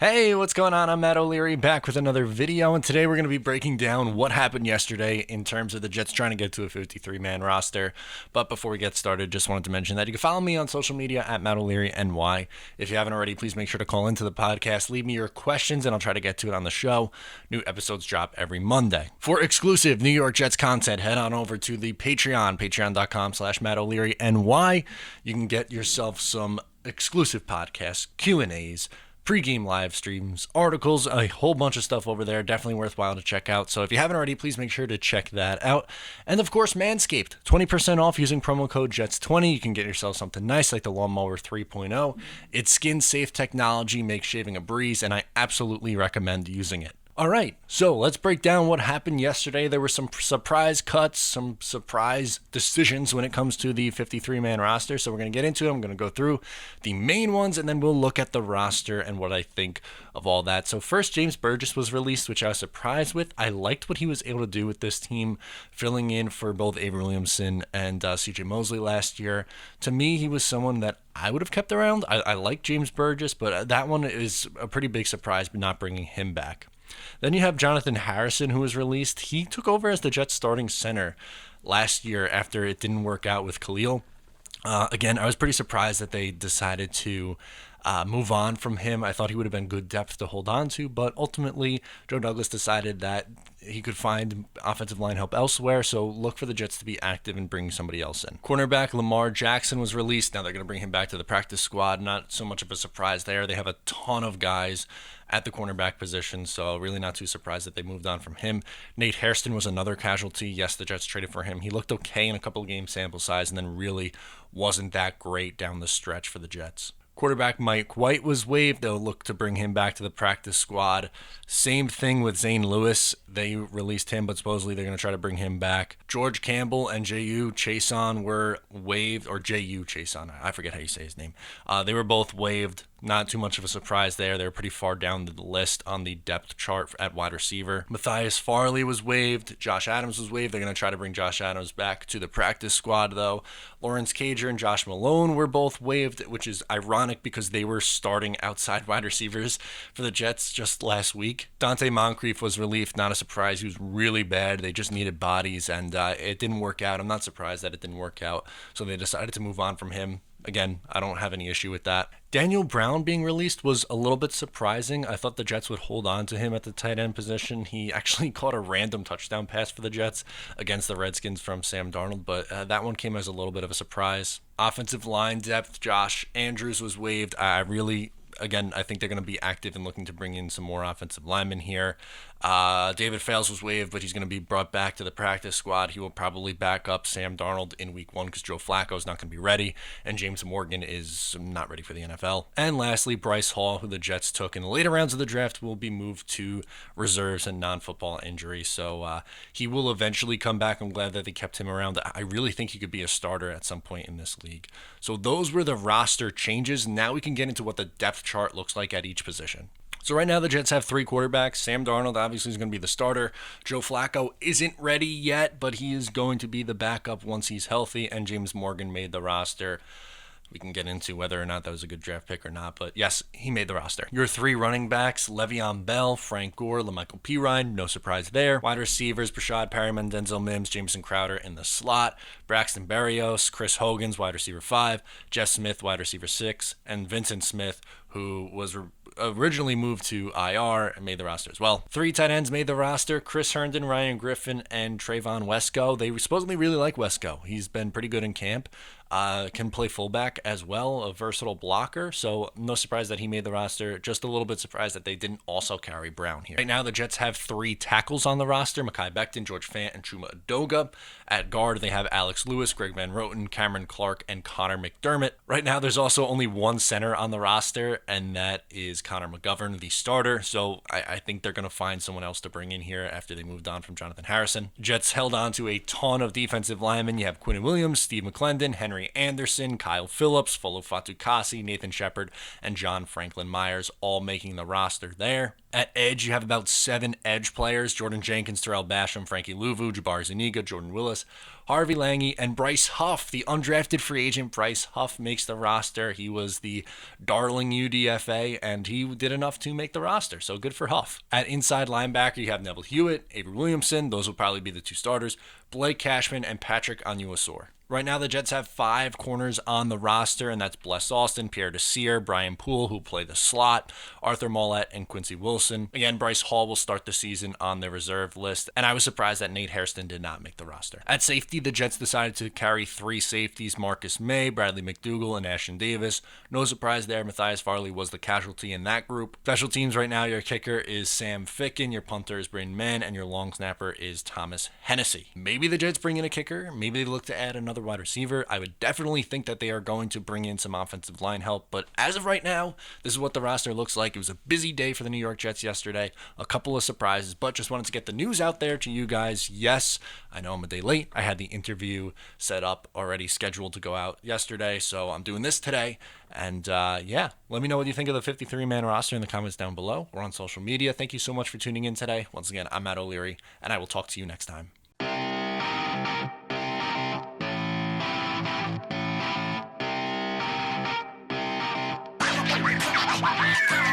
Hey, what's going on? I'm Matt O'Leary back with another video, and today we're going to be breaking down what happened yesterday in terms of the Jets trying to get to a 53-man roster. But before we get started, just wanted to mention that you can follow me on social media at Matt O'Leary NY. If you haven't already, please make sure to call into the podcast, leave me your questions, and I'll try to get to it on the show. New episodes drop every Monday. For exclusive New York Jets content, head on over to the Patreon, patreon.com/Matt O'Leary NY. You can get yourself some exclusive podcasts, Q&As, pre-game live streams, articles, a whole bunch of stuff over there. Definitely worthwhile to check out. So if you haven't already, please make sure to check that out. And of course, Manscaped, 20% off using promo code JETS20. You can get yourself something nice like the Lawnmower 3.0. Its skin-safe technology makes shaving a breeze, and I absolutely recommend using it. All right, so let's break down what happened yesterday. There were some surprise cuts, some surprise decisions when it comes to the 53-man roster. So we're going to get into it. I'm going to go through the main ones, and then we'll look at the roster and what I think of all that. So first, James Burgess was released, which I was surprised with. I liked what he was able to do with this team, filling in for both Avery Williamson and C.J. Mosley last year. To me, he was someone that I would have kept around. I like James Burgess, but that one is a pretty big surprise, but not bringing him back. Then you have Jonathan Harrison, who was released. He took over as the Jets starting center last year after it didn't work out with Khalil. Again, I was pretty surprised that they decided to move on from him. I thought he would have been good depth to hold on to, but ultimately Joe Douglas decided that he could find offensive line help elsewhere, so look for the Jets to be active and bring somebody else in. Cornerback Lamar Jackson was released. Now they're going to bring him back to the practice squad. Not so much of a surprise there. They have a ton of guys at the cornerback position, so really not too surprised that they moved on from him. Nate Hairston was another casualty. Yes, the Jets traded for him. He looked okay in a couple of game sample size and then really wasn't that great down the stretch for the Jets. Quarterback Mike White was waived. They'll look to bring him back to the practice squad. Same thing with Zane Lewis. They released him, but supposedly they're going to try to bring him back. George Campbell and J.U. Chason were waived, or J.U. Chason. I forget how you say his name. They were both waived. Not too much of a surprise there. They were pretty far down the list on the depth chart at wide receiver. Matthias Farley was waived. Josh Adams was waived. They're going to try to bring Josh Adams back to the practice squad, though. Lawrence Cager and Josh Malone were both waived, which is ironic because they were starting outside wide receivers for the Jets just last week. Dante Moncrief was relieved. Not a surprise. He was really bad. They just needed bodies, and it didn't work out. I'm not surprised that it didn't work out, so they decided to move on from him. Again, I don't have any issue with that. Daniel Brown being released was a little bit surprising. I thought the Jets would hold on to him at the tight end position. He actually caught a random touchdown pass for the Jets against the Redskins from Sam Darnold, but that one came as a little bit of a surprise. Offensive line depth, Josh Andrews was waived. Again, I think they're going to be active in looking to bring in some more offensive linemen here. David Fales was waived, but he's going to be brought back to the practice squad. He will probably back up Sam Darnold in week 1 because Joe Flacco is not going to be ready, and James Morgan is not ready for the NFL. And lastly, Bryce Hall, who the Jets took in the later rounds of the draft, will be moved to reserves and non-football injury. So he will eventually come back. I'm glad that they kept him around. I really think he could be a starter at some point in this league. So those were the roster changes. Now we can get into what the depth chart looks like at each position. So right now the Jets have 3 quarterbacks. Sam Darnold obviously is going to be the starter. Joe Flacco isn't ready yet, but he is going to be the backup once he's healthy, and James Morgan made the roster. We can get into whether or not that was a good draft pick or not, but yes, he made the roster. Your 3 running backs, Le'Veon Bell, Frank Gore, LaMichael Pirine, no surprise there. Wide receivers, Brashad Perriman, Denzel Mims, Jameson Crowder in the slot. Braxton Berrios, Chris Hogan's wide receiver 5, Jeff Smith, wide receiver 6, and Vincent Smith, who was originally moved to IR and made the roster as well. 3 tight ends made the roster: Chris Herndon, Ryan Griffin, and Trayvon Wesco. They supposedly really like Wesco. He's been pretty good in camp. Can play fullback as well, a versatile blocker, so no surprise that he made the roster. Just a little bit surprised that they didn't also carry Brown here. Right now, the Jets have 3 tackles on the roster: Mekhi Becton, George Fant, and Chuma Edoga. At guard, they have Alex Lewis, Greg Van Roten, Cameron Clark, and Connor McDermott. Right now, there's also only 1 center on the roster, and that is Connor McGovern, the starter, so I think they're going to find someone else to bring in here after they moved on from Jonathan Harrison. Jets held on to a ton of defensive linemen. You have Quinn Williams, Steve McClendon, Henry Henry Anderson, Kyle Phillips, Folo Fatukasi, Nathan Shepard, and John Franklin Myers all making the roster there. At edge, you have about 7 edge players: Jordan Jenkins, Terrell Basham, Frankie Louvu, Jabari Zuniga, Jordan Willis, Harvey Lange, and Bryce Huff. The undrafted free agent Bryce Huff makes the roster. He was the darling UDFA, and he did enough to make the roster, so good for Huff. At inside linebacker, you have Neville Hewitt, Avery Williamson. Those will probably be the 2 starters. Blake Cashman and Patrick Onwuasor. Right now, the Jets have 5 corners on the roster, and that's Bless Austin, Pierre Desir, Brian Poole, who play the slot, Arthur Mollett, and Quincy Wilson. Again, Bryce Hall will start the season on the reserve list, and I was surprised that Nate Hairston did not make the roster. At safety, the Jets decided to carry 3 safeties: Marcus May, Bradley McDougall, and Ashton Davis. No surprise there, Matthias Farley was the casualty in that group. Special teams right now, your kicker is Sam Ficken, your punter is Braden Mann, and your long snapper is Thomas Hennessy. Maybe the Jets bring in a kicker, maybe they look to add another wide receiver. I would definitely think that they are going to bring in some offensive line help, but as of right now, this is what the roster looks like. It was a busy day for the New York Jets yesterday, a couple of surprises, but just wanted to get the news out there to you guys. Yes, I know I'm a day late. I had the interview set up already, scheduled to go out yesterday, so I'm doing this today. And yeah, let me know what you think of the 53-man roster in the comments down below or on social media. Thank you so much for tuning in today. Once again, I'm Matt O'Leary, and I will talk to you next time. Wow.